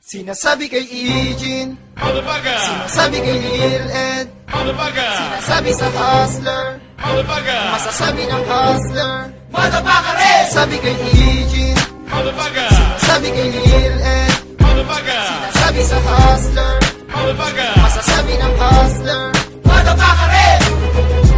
Sinasabi kay Eugene, Motherfucker! sinasabi kay Lil Ed, Motherfucker! sinasabi sa hustler, Motherfucker! masasabi ng hustler. Motherfucker rin! Sabi kay Eugene, Motherfucker! sabi kay Lil Ed, Motherfucker! sabi sa hustler, Motherfucker! masasabi ng hustler. Motherfucker rin!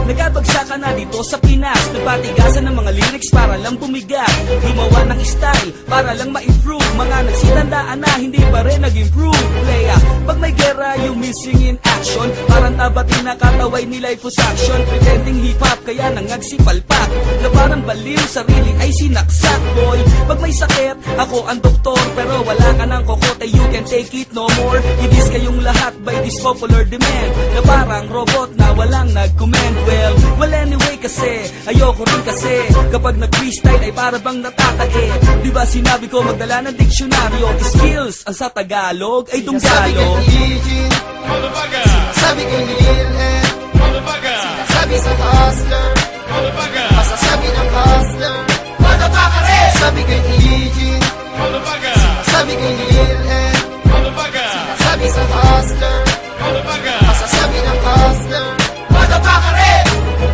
Nagkabagsak ka na dito sa Pinas. Nagpatigasan ng mga lyrics para lang bumigat. Gumawa ng style para lang ma-improve. Mga nagsitandaan na hindi pa rin nag-improve. Playa, pag may gera yung missing in action. Parang tabating na kataway ni life was action. Pretending hip-hop kaya nangagsipalpak. Na parang baliw, sarili ay sinaksak. Boy, pag may sakit, ako ang doktor. Pero wala ka ng kokote, you can take it no more. Ibis kayong lahat by this popular demand. Na parang robot na walang nag-comment. Well anyway kasi, ayoko rin kasi kapag nag-freestyle ay para bang natatae. Diba sinabi ko magdala ng diksyonaryo. Skills ang sa Tagalog ay Sinasabi kay tunggalo. Eugene, Motherfucker! sabi kay Lil Ed, Motherfucker! sabi sa hustler, Motherfucker! masasabi ng hustler. Motherfucker rin! Sabi kay Eugene, Motherfucker! sabi kay Lil Ed, Motherfucker! sabi sa hustler, Motherfucker! masasabi ng hustler. Motherfucker rin!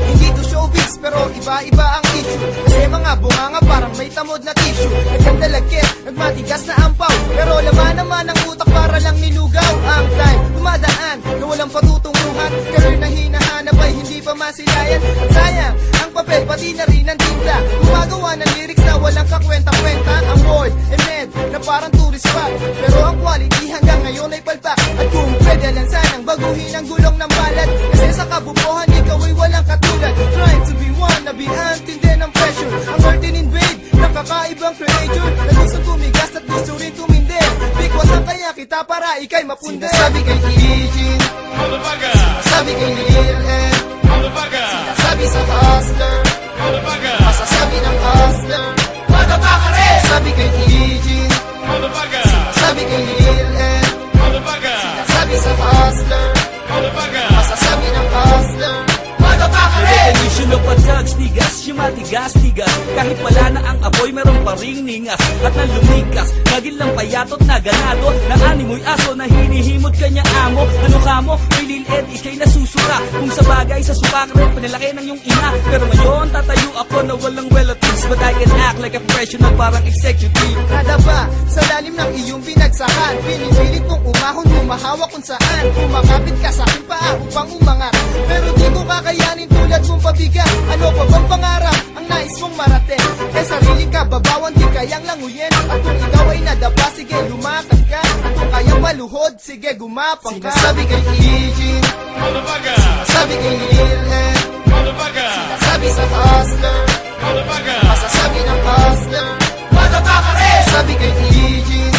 Hindi to showbiz pero iba-iba ang issue. Kasi mga bunganga parang may tamod na tissue. Nagkandalagkit, nagmatigas na ampaw, pero laman naman ang utak para lang nilugaw. Ang time, dumadaan na walang patutunguhan. Career na hinahanap ay hindi pa masilayan. At sayang, ang papel pati na rin ang tinta. Gumagawa ng lyrics na walang kakwenta-kwenta. Ang boy ay med na parang tourist spot, pero ang quality hanggang ngayon ay palpak. At kung pwede lang sanang baguhin ang gulong ng balat, kasi sa kabubuhan ikaw ay walang katulad. Trying to be one, na be antindi ng pressure. Ang earthen invade, nakakaibang creator na gusto tumigas at gusto rin tumindi. Bigwasan kaya kita para ikay mapunde. Sinasabi kay Eugene, Motherfucker! sabi kay Lil Ed, Motherfucker! sabi sa hustler, Motherfucker! masasabi ng hustler. Motherfucker rin! Sabi kay Eugene, Motherfucker! sabi kay Lil Ed, Motherfucker! sabi sa hustler, Motherfucker! masasabi ng hustler. Motherfucker rin! Definition of a drugs, tigas, yung matigas-tigas. Kahit wala na ang apoy, meron pa ring ningas. At nang lumikas, naging lang payatot na ganado. Na animoy aso na hinihimod kanya amo. Ano ka mo, may Lil Ed, ikay nasusuka. Kung sa bagay, sa supak rin, pinalaki ng iyong ina. Pero ngayon, tatayo ako na walang relatives. But I can act like a professional, parang executive. Nadaba sa lalim ng iyong binagsakan, pinipilit mong umahon, humahawak kung saan. Kumakapit ka sa aking paa upang umangat, pero di ko kakayanin tulad mong pabigat. Ano pa bang pangarap ang nais mong marating? Kay sarili ka babawan, di kayang languyin. At kung ikaw ay nadapa, sige lumakad ka. At kung kayang maluhod, sige gumapang ka. Sinasabi kay Eugene, Motherfucker! sabi kay Lil Ed, Motherfucker! sabi sa hustler, Motherfucker! masasabi ng hustler. Motherfucker rin! Sabi kay Eugene,